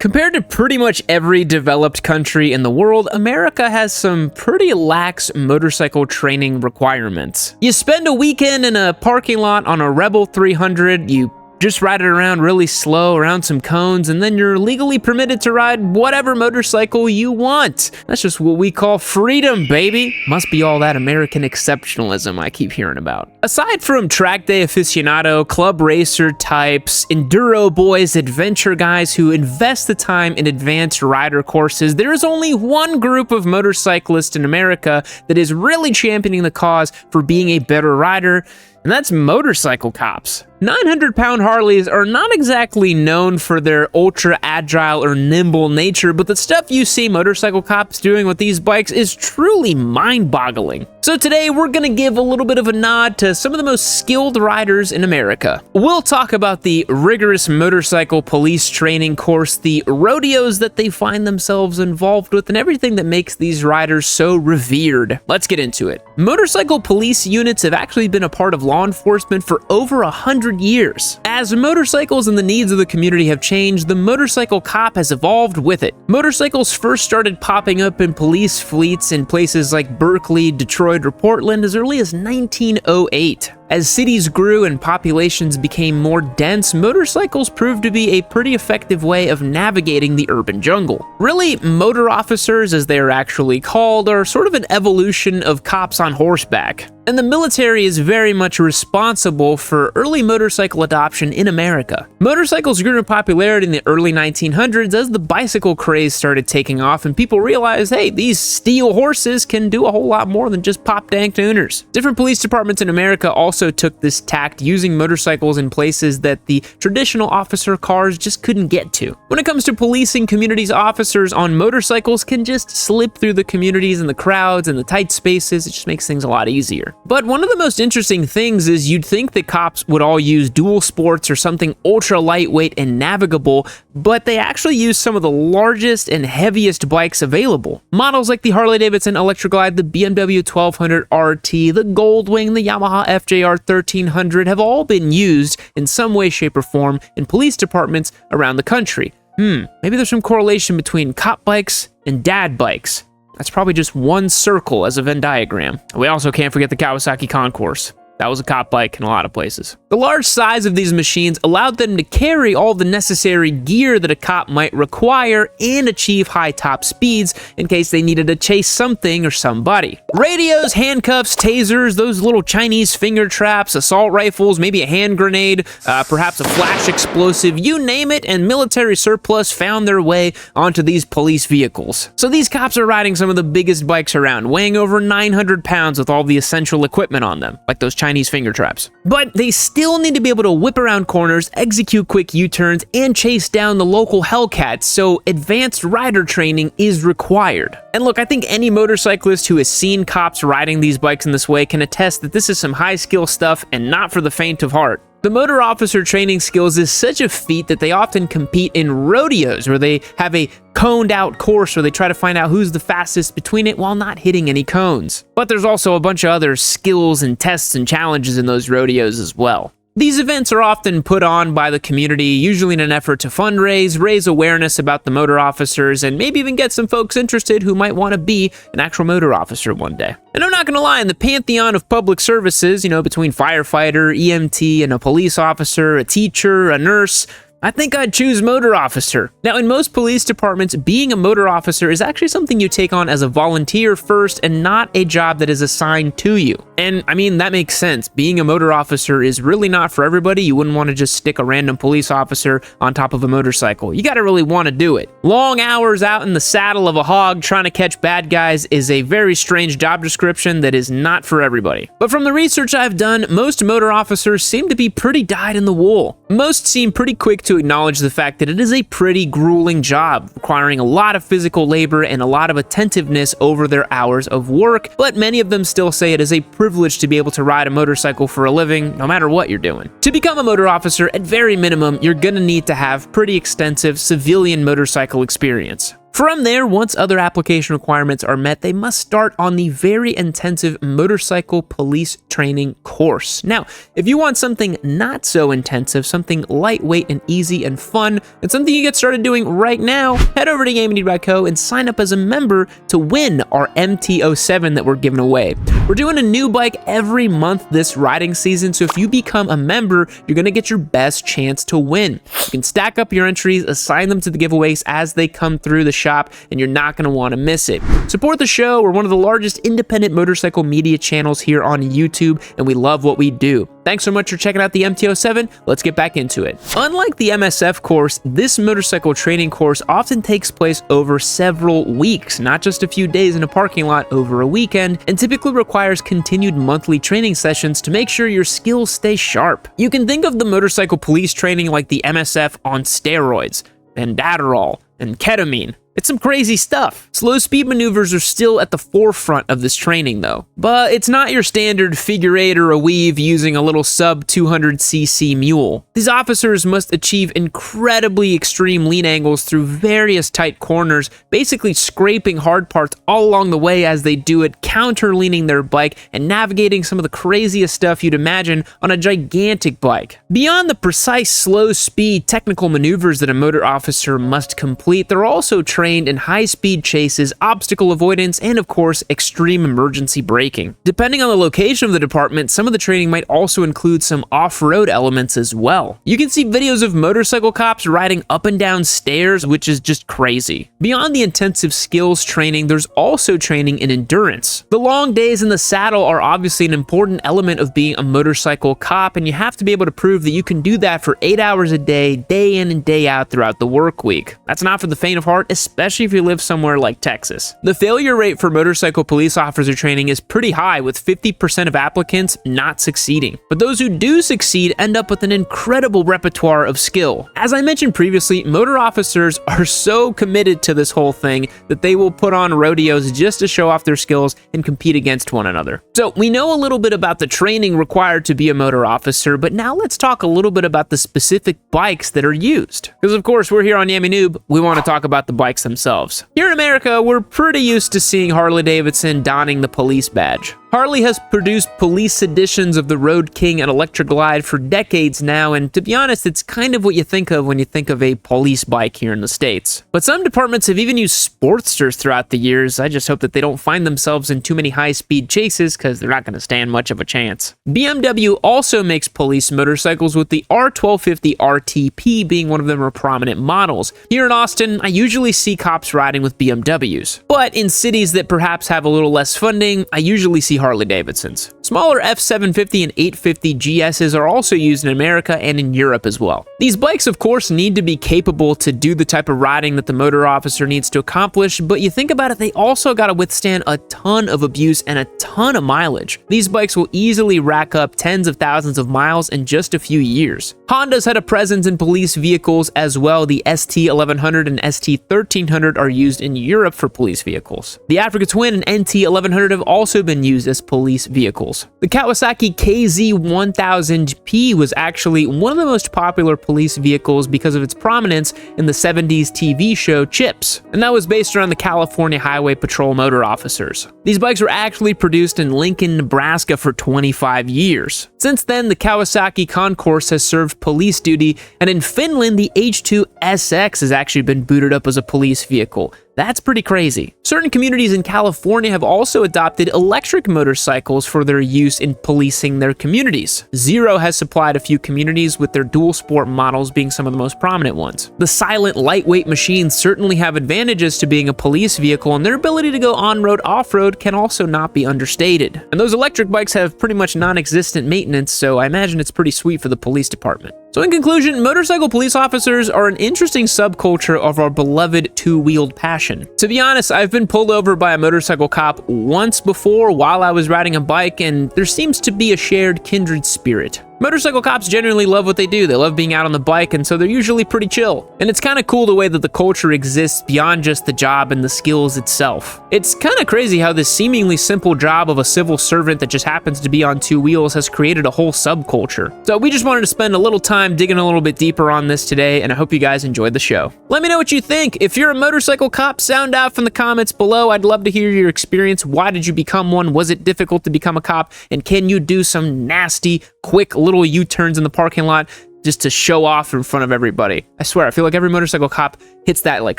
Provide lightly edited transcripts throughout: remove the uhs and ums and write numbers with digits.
Compared to pretty much every developed country in the world, America has some pretty lax motorcycle training requirements. You spend a weekend in a parking lot on a Rebel 300, you just ride it around really slow around some cones, and then you're legally permitted to ride whatever motorcycle you want. That's just what we call freedom, baby. Must be all that American exceptionalism I keep hearing about. Aside from track day aficionado, club racer types, enduro boys, adventure guys who invest the time in advanced rider courses, there is only one group of motorcyclists in America that is really championing the cause for being a better rider, and that's motorcycle cops. 900-pound Harleys are not exactly known for their ultra-agile or nimble nature, but the stuff you see motorcycle cops doing with these bikes is truly mind-boggling. So today, we're gonna give a little bit of a nod to some of the most skilled riders in America. We'll talk about the rigorous motorcycle police training course, the rodeos that they find themselves involved with, and everything that makes these riders so revered. Let's get into it. Motorcycle police units have actually been a part of law enforcement for over 100 years. As motorcycles and the needs of the community have changed, the motorcycle cop has evolved with it. Motorcycles first started popping up in police fleets in places like Berkeley, Detroit, or Portland as early as 1908. As cities grew and populations became more dense, motorcycles proved to be a pretty effective way of navigating the urban jungle. Really, motor officers, as they are actually called, are sort of an evolution of cops on horseback. And the military is very much responsible for early motorcycle adoption in America. Motorcycles grew in popularity in the early 1900s as the bicycle craze started taking off and people realized, hey, these steel horses can do a whole lot more than just pop dank tuners. Different police departments in America also took this tact, using motorcycles in places that the traditional officer cars just couldn't get to. When it comes to policing communities, officers on motorcycles can just slip through the communities and the crowds and the tight spaces. It just makes things a lot easier. But one of the most interesting things is you'd think that cops would all use dual sports or something ultra lightweight and navigable, but they actually use some of the largest and heaviest bikes available. Models like the Harley-Davidson Electroglide, the BMW 1200 RT, the Goldwing, the Yamaha FJR 1300 have all been used in some way, shape, or form in police departments around the country. Maybe there's some correlation between cop bikes and dad bikes. That's probably just one circle as a Venn diagram. We also can't forget the Kawasaki Concourse. That was a cop bike in a lot of places. The large size of these machines allowed them to carry all the necessary gear that a cop might require and achieve high top speeds in case they needed to chase something or somebody. Radios, handcuffs, tasers, those little Chinese finger traps, assault rifles, maybe a hand grenade, perhaps a flash explosive, you name it, and military surplus found their way onto these police vehicles. So these cops are riding some of the biggest bikes around, weighing over 900 pounds with all the essential equipment on them, like those Chinese finger traps. But they still need to be able to whip around corners, execute quick U-turns, and chase down the local Hellcats, so advanced rider training is required. And look, I think any motorcyclist who has seen cops riding these bikes in this way can attest that this is some high-skill stuff and not for the faint of heart. The motor officer training skills is such a feat that they often compete in rodeos, where they have a coned out course where they try to find out who's the fastest between it while not hitting any cones. But there's also a bunch of other skills and tests and challenges in those rodeos as well. These events are often put on by the community, usually in an effort to fundraise, raise awareness about the motor officers, and maybe even get some folks interested who might want to be an actual motor officer one day. And I'm not gonna lie, in the pantheon of public services, between firefighter, EMT, and a police officer, a teacher, a nurse, I think I'd choose motor officer. Now, in most police departments, being a motor officer is actually something you take on as a volunteer first and not a job that is assigned to you. And I mean, that makes sense. Being a motor officer is really not for everybody. You wouldn't want to just stick a random police officer on top of a motorcycle. You gotta really want to do it. Long hours out in the saddle of a hog trying to catch bad guys is a very strange job description that is not for everybody. But from the research I've done, most motor officers seem to be pretty dyed in the wool. Most seem pretty quick to acknowledge the fact that it is a pretty grueling job, requiring a lot of physical labor and a lot of attentiveness over their hours of work, but many of them still say it is a privilege to be able to ride a motorcycle for a living, no matter what you're doing. To become a motor officer, at very minimum, you're gonna need to have pretty extensive civilian motorcycle experience. From there, once other application requirements are met, they must start on the very intensive motorcycle police training course. Now, if you want something not so intensive, something lightweight and easy and fun, and something you get started doing right now, head over to GamingNoob.co and sign up as a member to win our MT-07 that we're giving away. We're doing a new bike every month this riding season, so if you become a member, you're gonna get your best chance to win. You can stack up your entries, assign them to the giveaways as they come through the shop, and you're not gonna wanna miss it. Support the show. We're one of the largest independent motorcycle media channels here on YouTube, and we love what we do. Thanks so much for checking out the MT-07. Let's get back into it. Unlike the MSF course, this motorcycle training course often takes place over several weeks, not just a few days in a parking lot over a weekend, and typically requires continued monthly training sessions to make sure your skills stay sharp. You can think of the motorcycle police training like the MSF on steroids, and Adderall, and ketamine. It's some crazy stuff. Slow speed maneuvers are still at the forefront of this training though. But it's not your standard figure eight or a weave using a little sub 200cc mule. These officers must achieve incredibly extreme lean angles through various tight corners, basically scraping hard parts all along the way as they do it, counter-leaning their bike and navigating some of the craziest stuff you'd imagine on a gigantic bike. Beyond the precise slow speed technical maneuvers that a motor officer must complete, they're also trained in high-speed chases, obstacle avoidance, and of course, extreme emergency braking. Depending on the location of the department, some of the training might also include some off-road elements as well. You can see videos of motorcycle cops riding up and down stairs, which is just crazy. Beyond the intensive skills training, there's also training in endurance. The long days in the saddle are obviously an important element of being a motorcycle cop, and you have to be able to prove that you can do that for 8 hours a day in and day out throughout the work week. That's not for the faint of heart, especially if you live somewhere like Texas. The failure rate for motorcycle police officer training is pretty high, with 50% of applicants not succeeding. But those who do succeed end up with an incredible repertoire of skill. As I mentioned previously, motor officers are so committed to this whole thing that they will put on rodeos just to show off their skills and compete against one another. So we know a little bit about the training required to be a motor officer, but now let's talk a little bit about the specific bikes that are used. Because of course, we're here on Yami Noob, we want to talk about the bikes themselves. Here in America, we're pretty used to seeing Harley-Davidson donning the police badge. Harley has produced police editions of the Road King and Electra Glide for decades now, and to be honest, it's kind of what you think of when you think of a police bike here in the States. But some departments have even used Sportsters throughout the years. I just hope that they don't find themselves in too many high-speed chases, because they're not going to stand much of a chance. BMW also makes police motorcycles, with the R1250 RTP being one of their more prominent models. Here in Austin, I usually see cops riding with BMWs. But in cities that perhaps have a little less funding, I usually see Harley-Davidsons. Smaller F750 and 850 GSs are also used in America and in Europe as well. These bikes, of course, need to be capable to do the type of riding that the motor officer needs to accomplish, but you think about it, they also got to withstand a ton of abuse and a ton of mileage. These bikes will easily rack up tens of thousands of miles in just a few years. Honda's had a presence in police vehicles as well. The ST1100 and ST1300 are used in Europe for police vehicles. The Africa Twin and NT1100 have also been used as police vehicles. The Kawasaki KZ1000P was actually one of the most popular police vehicles because of its prominence in the 70s TV show Chips, and that was based around the California Highway Patrol motor officers. These bikes were actually produced in Lincoln, Nebraska for 25 years. Since then, the Kawasaki Concourse has served police duty, and in Finland, the H2 SX has actually been booted up as a police vehicle. That's pretty crazy. Certain communities in California have also adopted electric motorcycles for their use in policing their communities. Zero has supplied a few communities, with their dual sport models being some of the most prominent ones. The silent, lightweight machines certainly have advantages to being a police vehicle, and their ability to go on-road, off-road can also not be understated. And those electric bikes have pretty much non-existent maintenance, so I imagine it's pretty sweet for the police department. So in conclusion, motorcycle police officers are an interesting subculture of our beloved two-wheeled passion. To be honest, I've been pulled over by a motorcycle cop once before while I was riding a bike, and there seems to be a shared kindred spirit. Motorcycle cops generally love what they do. They love being out on the bike, and so they're usually pretty chill. And it's kind of cool the way that the culture exists beyond just the job and the skills itself. It's kind of crazy how this seemingly simple job of a civil servant that just happens to be on two wheels has created a whole subculture. So we just wanted to spend a little time digging a little bit deeper on this today, and I hope you guys enjoyed the show. Let me know what you think. If you're a motorcycle cop, sound out from the comments below. I'd love to hear your experience. Why did you become one? Was it difficult to become a cop? And can you do some nasty, quick little U-turns in the parking lot just to show off in front of everybody? I swear, I feel like every motorcycle cop hits that like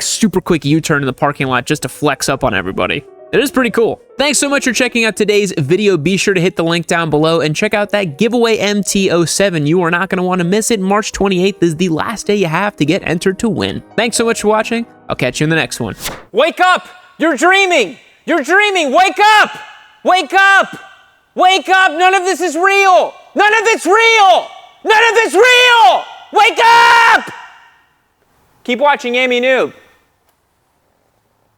super quick U-turn in the parking lot just to flex up on everybody. It is pretty cool. Thanks so much for checking out today's video. Be sure to hit the link down below and check out that giveaway MT-07. You are not going to want to miss it. March 28th is the last day you have to get entered to win. Thanks so much for watching. I'll catch you in the next one. Wake up! You're dreaming! You're dreaming! Wake up! Wake up! Wake up! None of this is real! None of it's real! None of it's real! Wake up! Keep watching Amy Noob.